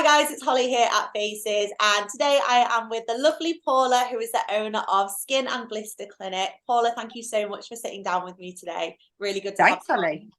guys, it's Holly here at Faces, and today I am with the lovely Paula, who is the owner of Skin and Blister Clinic. Paula, thank you so much for sitting down with me today. Really good to have Thanks, Holly.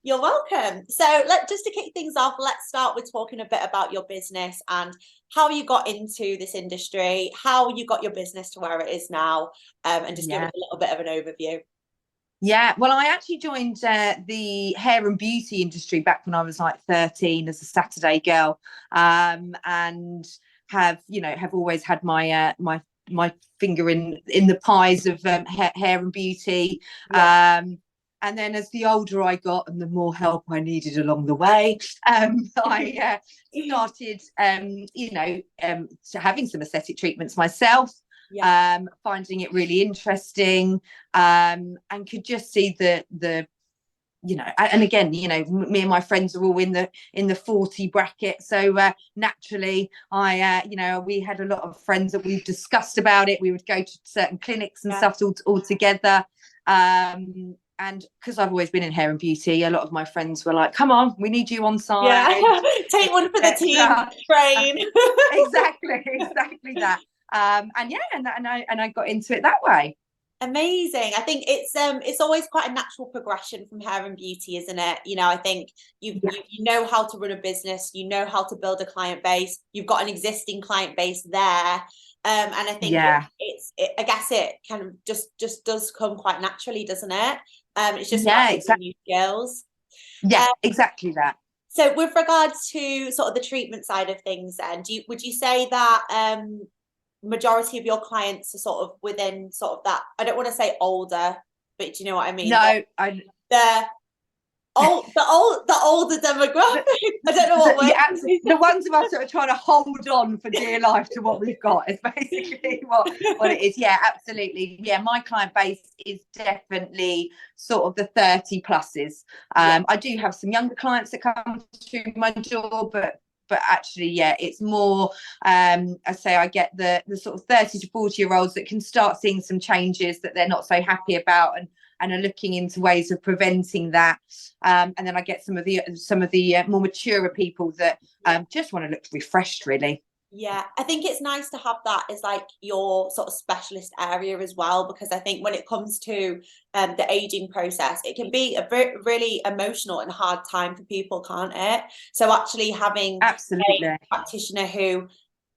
You're welcome. So just to kick things off, let's start with talking a bit about your business and how you got into this industry, how you got your business to where it is now, and just give it a little bit of an overview. Yeah, well, I actually joined the hair and beauty industry back when I was like 13 as a Saturday girl, and have always had my finger in the pies of hair and beauty. Yeah. And then as the older I got and the more help I needed along the way, I started, having some aesthetic treatments myself. Yeah. Finding it really interesting, and could just see the and again, me and my friends are all in the 40 bracket, so naturally we had a lot of friends that we've discussed about it. We would go to certain clinics and stuff all together, and because I've always been in hair and beauty, a lot of my friends were like, come on, we need you on side. Yeah. Take one for the team, train. exactly that. And I got into it that way. Amazing. I think it's always quite a natural progression from hair and beauty, isn't it? I think you know how to run a business, you know how to build a client base, you've got an existing client base there. And I think I guess it kind of just does come quite naturally, doesn't it? It's just about new skills. Exactly that. So with regards to sort of the treatment side of things, then would you say that majority of your clients are sort of within sort of that, I don't want to say older, but do you know what I mean? No, the older demographic. I don't know what word. The ones of us that are trying to hold on for dear life to what we've got is basically what it is. Yeah, absolutely. Yeah, my client base is definitely sort of the 30 pluses. I do have some younger clients that come through my door, but actually, yeah, it's more, I say I get the sort of 30 to 40-year-olds that can start seeing some changes that they're not so happy about and are looking into ways of preventing that. And then I get some of the more mature people that just want to look refreshed, really. Yeah, I think it's nice to have that as like your sort of specialist area as well, because I think when it comes to the aging process, it can be a really emotional and hard time for people, can't it? So actually having a practitioner who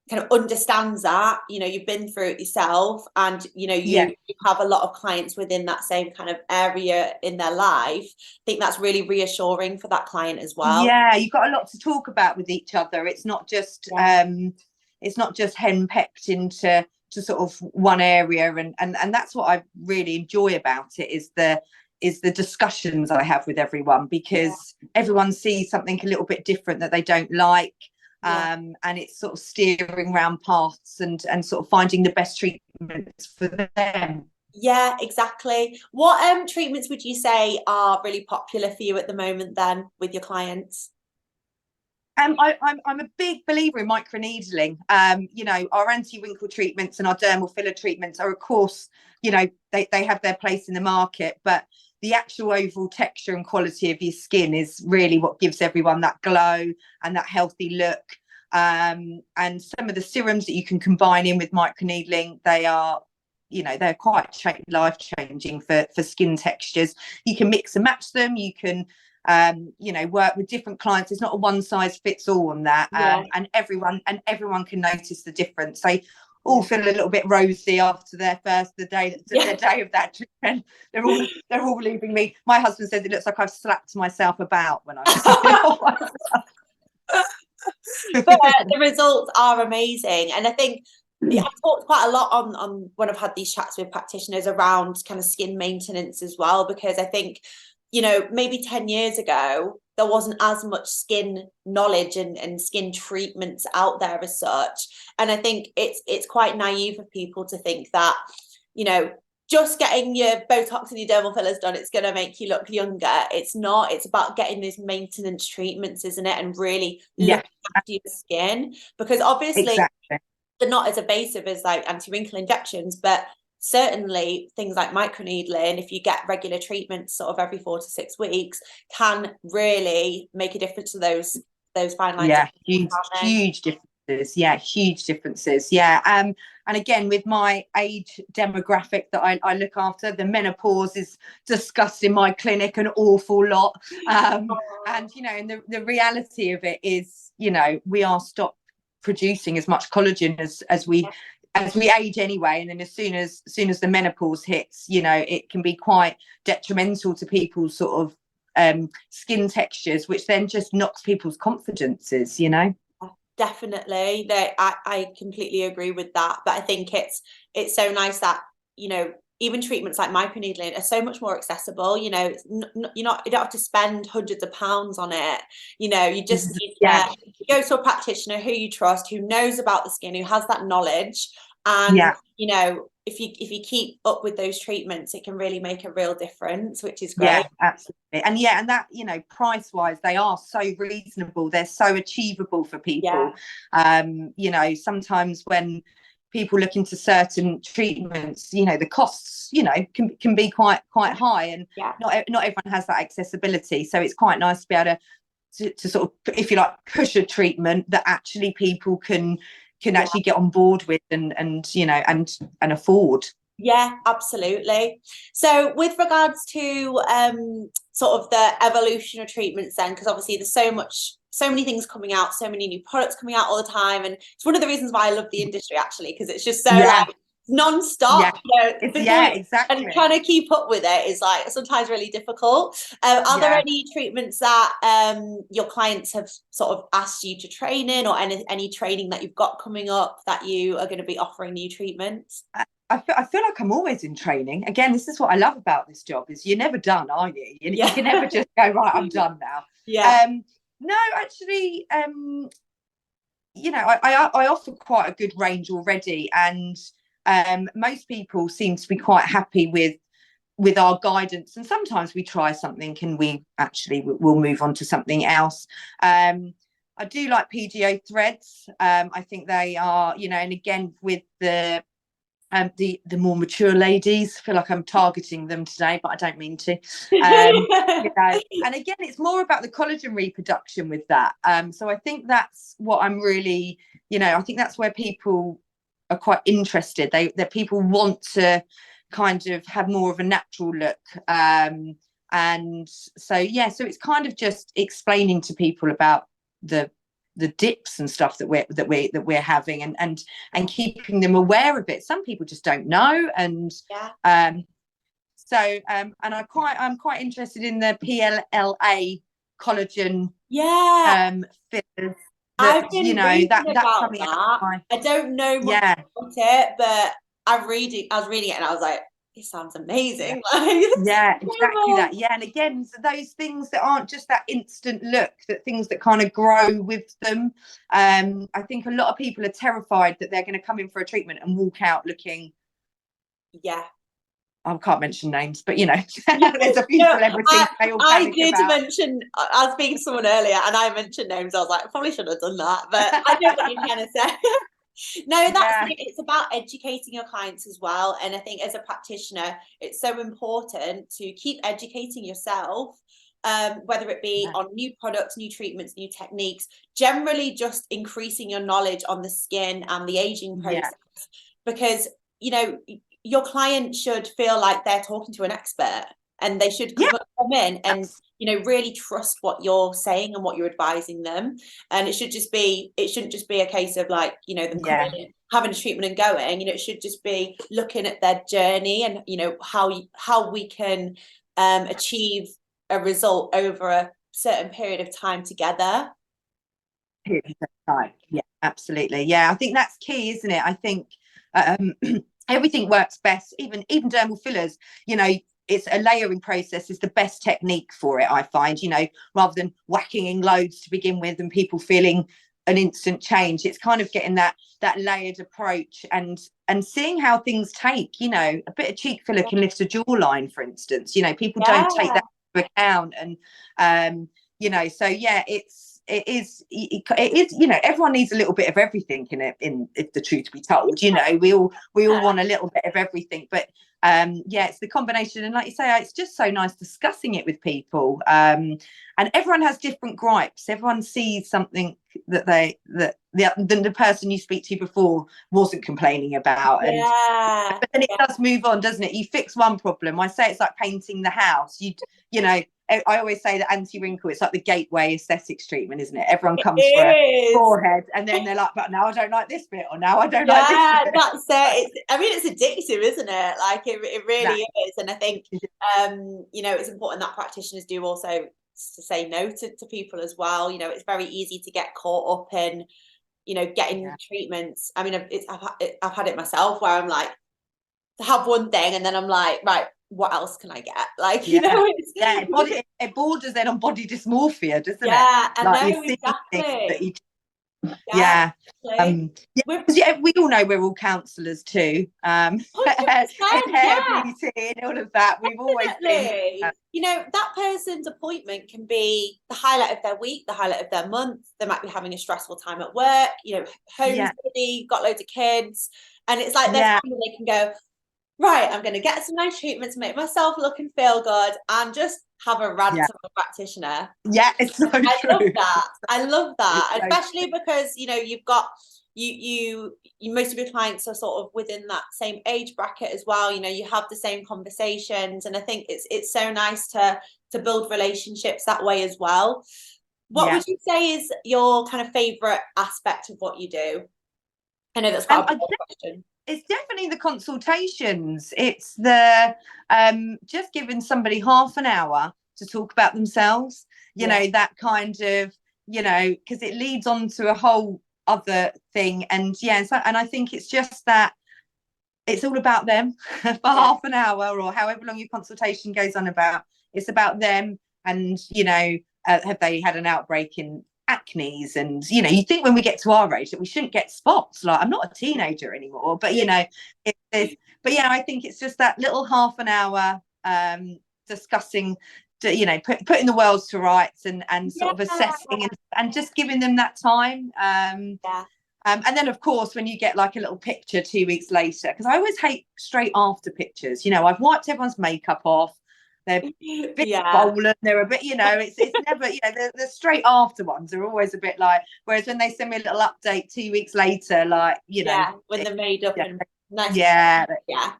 kind of understands that, you've been through it yourself, and you have a lot of clients within that same kind of area in their life. I think that's really reassuring for that client as well. Yeah, you've got a lot to talk about with each other. It's not just henpecked into sort of one area, and that's what I really enjoy about it is the discussions I have with everyone, because everyone sees something a little bit different that they don't like. And it's sort of steering around paths and sort of finding the best treatments for them. Yeah, exactly. What treatments would you say are really popular for you at the moment then with your clients? I'm a big believer in microneedling. Our anti-wrinkle treatments and our dermal filler treatments are, of course, they have their place in the market, but the actual overall texture and quality of your skin is really what gives everyone that glow and that healthy look. And some of the serums that you can combine in with microneedling, they're quite life-changing for skin textures. You can mix and match them. You can work with different clients. It's not a one size fits all on that. And everyone can notice the difference. They all feel a little bit rosy after the day of that treatment. They're all leaving me. My husband says it looks like I've slapped myself about when I But the results are amazing, and I think I've talked quite a lot on when I've had these chats with practitioners around kind of skin maintenance as well, because I think maybe 10 years ago there wasn't as much skin knowledge and skin treatments out there as such, and I think it's quite naive of people to think that just getting your Botox and your dermal fillers done, it's going to make you look younger. It's not. It's about getting these maintenance treatments, isn't it? And really looking after your skin, because obviously they're not as invasive as like anti-wrinkle injections, but certainly things like microneedling, if you get regular treatments sort of every 4 to 6 weeks, can really make a difference to those those fine lines. Yeah, huge differences. Yeah, huge differences. Yeah. And again, with my age demographic that I look after, the menopause is discussed in my clinic an awful lot. And and the reality of it is, we are stopped producing as much collagen as we age anyway, and then as soon as the menopause hits, it can be quite detrimental to people's sort of skin textures, which then just knocks people's confidences. Definitely, that I completely agree with that. But I think it's so nice that even treatments like microneedling are so much more accessible. You don't have to spend hundreds of pounds on it. You just need to go to a practitioner who you trust, who knows about the skin, who has that knowledge. And if you keep up with those treatments, it can really make a real difference, which is great. Yeah, absolutely. And that, price wise, they are so reasonable. They're so achievable for people. Sometimes when people look into certain treatments, the costs, can be quite high, and not everyone has that accessibility. So it's quite nice to be able to sort of, if you like, push a treatment that actually people can actually get on board with and afford. Yeah, absolutely. So with regards to sort of the evolution of treatments then, because obviously there's so many things coming out, so many new products coming out all the time, and it's one of the reasons why I love the industry, actually, because it's just so like non-stop. Exactly. And trying to keep up with it is like sometimes really difficult. Are there any treatments that your clients have sort of asked you to train in, or any training that you've got coming up that you are going to be offering new treatments? I feel like I'm always in training. Again, this is what I love about this job, is you're never done, are you? You can never just go, right, I'm done now. No, actually, I offer quite a good range already, and most people seem to be quite happy with our guidance. And sometimes we try something and we'll move on to something else. I do like PGO threads. I think they are, and again, with the more mature ladies, I feel like I'm targeting them today, but I don't mean to. And again, it's more about the collagen reproduction with that. So I think that's what I'm really, I think that's where people are quite interested. That people want to kind of have more of a natural look. And so it's kind of just explaining to people about the dips and stuff that we're having, and keeping them aware of it. Some people just don't know, and and I'm quite interested in the PLLA collagen fillers. I've been reading that's about coming that. out. I don't know much about it, but I was reading it and I was like, it sounds amazing. Exactly that. And again, so those things that aren't just that instant look, that things that kind of grow with them. I think a lot of people are terrified that they're going to come in for a treatment and walk out looking. I can't mention names, but there's a few celebrities. I was speaking to someone earlier and I mentioned names. I was like, I probably shouldn't have done that, but I know what you're trying to say. No, it's about educating your clients as well. And I think as a practitioner, it's so important to keep educating yourself, whether it be on new products, new treatments, new techniques, generally just increasing your knowledge on the skin and the aging process. Because, your client should feel like they're talking to an expert, and they should come in and really trust what you're saying and what you're advising them. And it shouldn't just be a case of like them coming in, having a treatment and going. It should just be looking at their journey and how we can achieve a result over a certain period of time together. Absolutely. I think that's key, isn't it? I think everything works best, even dermal fillers, it's a layering process is the best technique for it, I find, rather than whacking in loads to begin with and people feeling an instant change. It's kind of getting that layered approach and seeing how things take. A bit of cheek filler can lift a jawline, for instance. People don't take that into account, and so it is everyone needs a little bit of everything in it, if the truth be told. We all want a little bit of everything, but yeah, it's the combination, and like you say, it's just so nice discussing it with people. And everyone has different gripes. Everyone sees something that the person you speak to before wasn't complaining about. And Yeah. but then it does move on, doesn't it? You fix one problem. I say it's like painting the house. You know, I always say that anti-wrinkle, it's like the gateway aesthetics treatment, isn't it? Everyone comes for a forehead, and then they're like, but now I don't like this bit, or now I don't like this bit. That's it. I mean, it's addictive, isn't it? Like it really is. And I think you know, it's important that practitioners do also to say no to people as well. You know, it's very easy to get caught up in, you know, getting treatments. I mean, I've had it myself where I'm like, to have one thing and then I'm like, right, what else can I get? Like, you know, it borders then on body dysmorphia, doesn't it? Yeah, I like know, exactly. Because we all know we're all counsellors too. 100%, Hair beauty and all of that. We've always been. You know, that person's appointment can be the highlight of their week, the highlight of their month. They might be having a stressful time at work, you know, homesteading, got loads of kids. And it's like there's time when they can go, right, I'm going to get some nice treatments, make myself look and feel good, and just have a rant of a practitioner. Yeah, it's so true. I love that, especially because, you know, you've got you most of your clients are sort of within that same age bracket as well. You know, you have the same conversations, and I think it's so nice to build relationships that way as well. What would you say is your kind of favorite aspect of what you do? I know that's quite a broad question. It's definitely the consultations. It's the just giving somebody half an hour to talk about themselves, you know, that kind of, you know, because it leads on to a whole other thing. And and I think it's just that it's all about them for half an hour or however long your consultation goes on about. It's about them, and, you know, have they had an outbreak in acnes? And, you know, you think when we get to our age that we shouldn't get spots. Like, I'm not a teenager anymore, but, you know, but yeah, I think it's just that little half an hour discussing, you know, putting the world to rights and sort of assessing and just giving them that time. And then, of course, when you get like a little picture 2 weeks later, because I always hate straight after pictures. You know, I've wiped everyone's makeup off. They're a bit swollen. They're a bit, you know, it's never, you know, the straight after ones are always a bit like, whereas when they send me a little update 2 weeks later, like, you know. When they're made up and nice.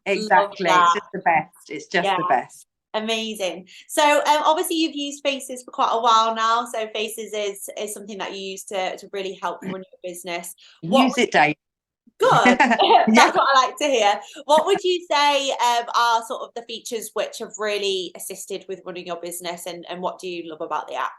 Exactly. It's just the best. It's just the best. Amazing. So obviously you've used Faces for quite a while now. So Faces is something that you use to really help run your business. Use it daily. Good. That's what I like to hear. What would you say are sort of the features which have really assisted with running your business, and what do you love about the app?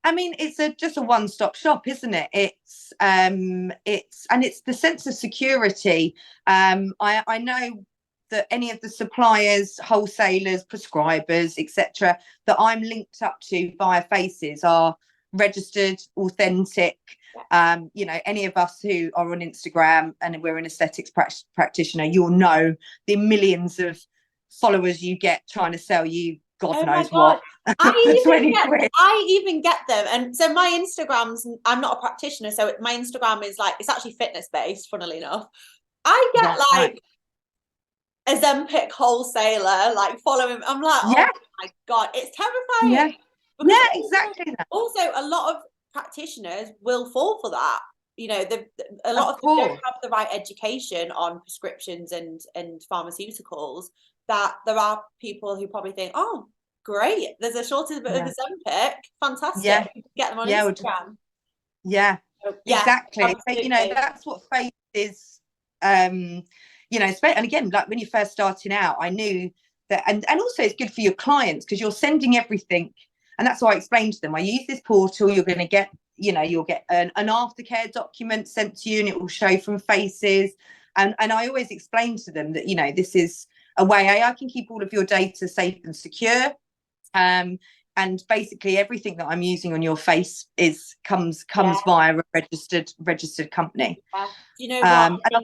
I mean, it's just a one-stop shop, isn't it? It's the sense of security. I know that any of the suppliers, wholesalers, prescribers, etc., that I'm linked up to via Faces are registered, authentic. You know, any of us who are on Instagram and we're an aesthetics practitioner, you'll know the millions of followers you get trying to sell you God knows what. I even get them. And so my Instagram's, I'm not a practitioner, so my Instagram is like, it's actually fitness based, funnily enough. I get like a Zempic wholesaler like following. I'm like, oh my God, it's terrifying. Yeah, exactly. Also, a lot of practitioners will fall for that. You know, a lot of them don't have the right education on prescriptions and pharmaceuticals, that there are people who probably think, oh, great, there's a shortage of Ozempic, fantastic, get them on Instagram. Exactly. You know, that's what Faith is. You know, and again, like when you're first starting out, I knew that, and also it's good for your clients because you're sending everything. And that's why I explained to them, I use this portal, you're going to get, you know, you'll get an aftercare document sent to you, and it will show from Faces. And I always explain to them that, you know, this is a way I can keep all of your data safe and secure. And basically everything that I'm using on your face comes via a registered company. Do you know what?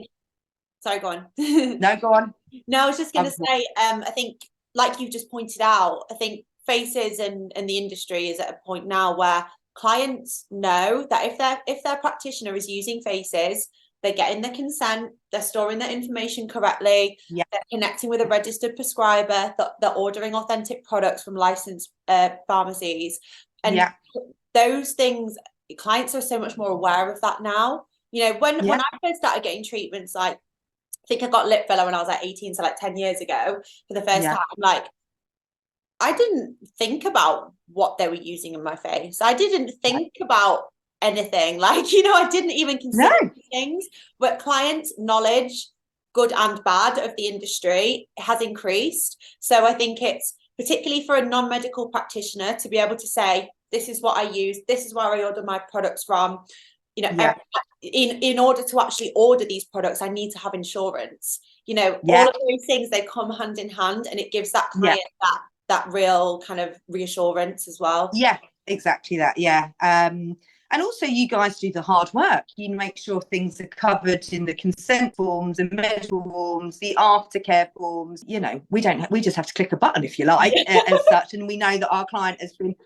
Sorry, go on. No, go on. No, I was just going to say, I think, like you just pointed out, I think Faces and the industry is at a point now where clients know that if their practitioner is using Faces, they're getting the consent, they're storing their information correctly, Yeah. they're connecting with a registered prescriber, they're ordering authentic products from licensed pharmacies. And Yeah. those things, clients are so much more aware of that now. You know, when I first started getting treatments, like I think I got lip filler when I was like 18, so like 10 years ago for the first time. Like, I didn't think about what they were using in my face. I didn't think about anything. Like, you know, I didn't even consider things. But clients' knowledge, good and bad, of the industry has increased. So I think it's particularly for a non-medical practitioner to be able to say, this is what I use, this is where I order my products from. You know, in order to actually order these products, I need to have insurance. You know, all of those things, they come hand in hand, and it gives that client that real kind of reassurance as well. Yeah, exactly that. Yeah. And also you guys do the hard work. You make sure things are covered in the consent forms, the medical forms, the aftercare forms. You know, we just have to click a button, if you like, as such. And we know that our client has been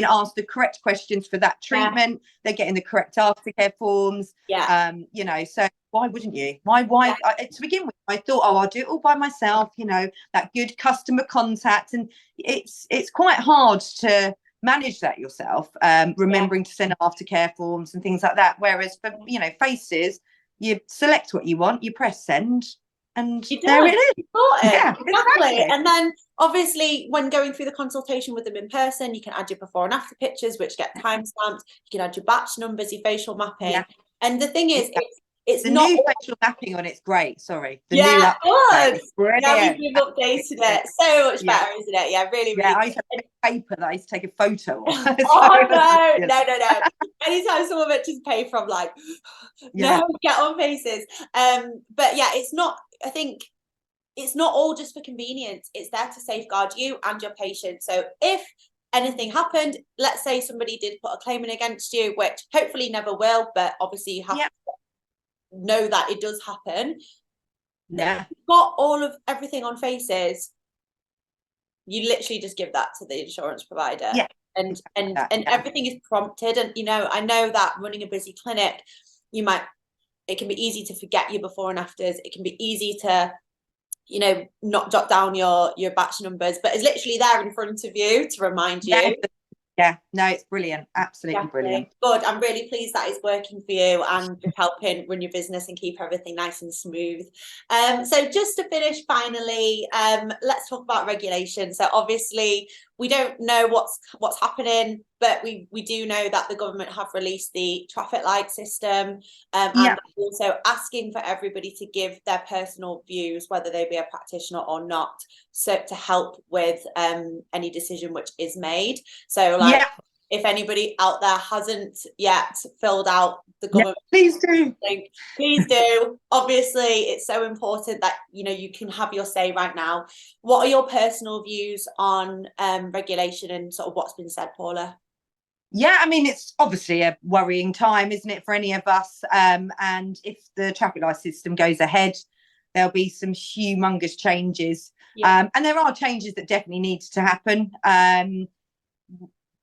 asked the correct questions for that treatment. They're getting the correct aftercare forms. You know, so why wouldn't you? Why to begin with, I thought, oh, I'll do it all by myself, you know, that good customer contact. And it's quite hard to manage that yourself, remembering to send aftercare forms and things like that. Whereas for, you know, faces, you select what you want, you press send, and there it is. Yeah, exactly. And then obviously when going through the consultation with them in person, you can add your before and after pictures, which get time stamped. You can add your batch numbers, your facial mapping. And the thing is, it's the not new facial mapping on it's great. Sorry, the new update. Yeah, we've updated it so much better, isn't it? Yeah, really, really. I used to have paper that I used to take a photo of. Oh no. Anytime someone mentions pay from, like, no, get on faces. But yeah, it's not. I think it's not all just for convenience. It's there to safeguard you and your patient. So if anything happened, let's say somebody did put a claim in against you, which hopefully never will, but obviously you have to know that it does happen. If you've got everything on faces, you literally just give that to the insurance provider. And everything is prompted. And you know, I know that running a busy clinic, it can be easy to forget your before and afters. It can be easy to, you know, not jot down your batch numbers, but it's literally there in front of you to remind you. Yeah, no, it's brilliant. Absolutely brilliant. Good. I'm really pleased that it's working for you and just helping run your business and keep everything nice and smooth. So just to finish, finally, let's talk about regulation. So obviously we don't know what's happening, but we do know that the government have released the traffic light system, and also asking for everybody to give their personal views, whether they be a practitioner or not, so to help with any decision which is made. So like, if anybody out there hasn't yet filled out the government, please do. Please do. Obviously, it's so important that, you know, you can have your say right now. What are your personal views on regulation and sort of what's been said, Paula? Yeah, I mean, it's obviously a worrying time, isn't it, for any of us? And if the traffic light system goes ahead, there'll be some humongous changes. And there are changes that definitely need to happen.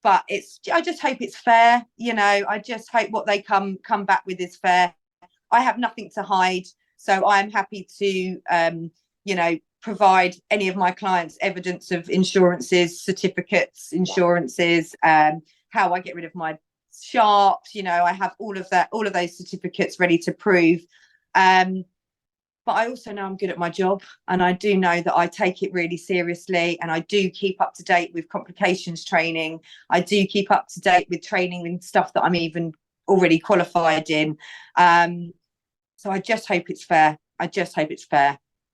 But I just hope it's fair. You know, I just hope what they come back with is fair. I have nothing to hide, so I am happy to, you know, provide any of my clients evidence of insurances, certificates, insurances, how I get rid of my sharps. You know, I have all of those certificates ready to prove. But I also know I'm good at my job, and I do know that I take it really seriously, and I do keep up to date with complications training. I do keep up to date with training and stuff that I'm even already qualified in. So I just hope it's fair.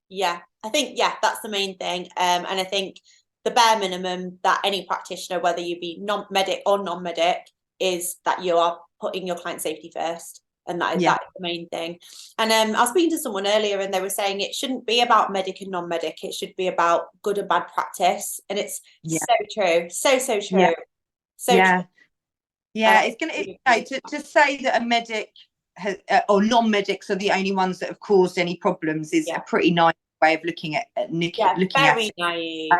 Yeah, I think that's the main thing. And I think the bare minimum that any practitioner, whether you be medic or non-medic, is that you are putting your client safety first. And that is the main thing. And I was speaking to someone earlier, and they were saying it shouldn't be about medic and non-medic. It should be about good and bad practice. And it's so true. So true. True. It's going to say that a medic or non-medics are the only ones that have caused any problems is a pretty nice way of looking at very naive.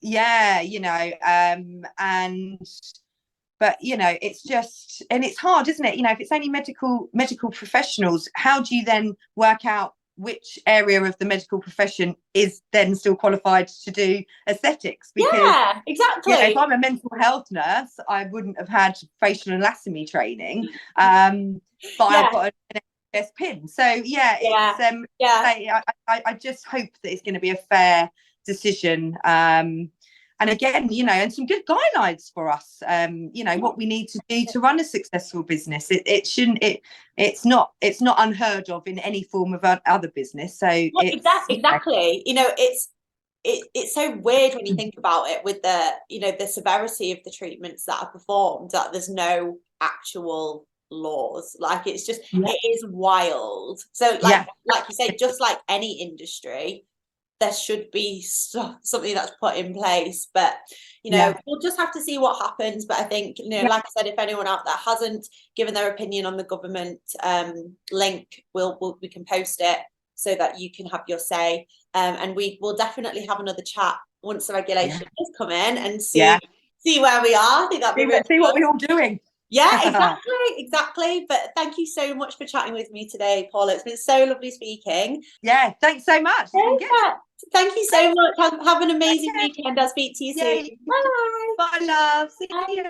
You know, and but you know, it's just, and it's hard, isn't it? You know, if it's only medical professionals, how do you then work out which area of the medical profession is then still qualified to do aesthetics? Because Yeah, exactly. you know, if I'm a mental health nurse, I wouldn't have had facial anatomy training, but I've got an NHS pin. So yeah, it's I just hope that it's going to be a fair decision. And again, you know, and some good guidelines for us, you know, what we need to do to run a successful business. It's not unheard of in any form of other business. So exactly. You know, it's so weird when you think about it, with the, you know, the severity of the treatments that are performed, that there's no actual laws. Like, it's just, it is wild. So like you say, just like any industry, there should be something that's put in place, but you know, we'll just have to see what happens. But I think, you know, like I said, if anyone out there hasn't given their opinion on the government link, we can post it so that you can have your say, and we will definitely have another chat once the regulation has come in, and see where we are. I think that'd be really see what we're all doing. Yeah, exactly. But thank you so much for chatting with me today, Paula. It's been so lovely speaking. Yeah, thanks so much. It's been good. Thank you so much. Have an amazing weekend. I'll speak to you soon. Bye. Bye, love. See you.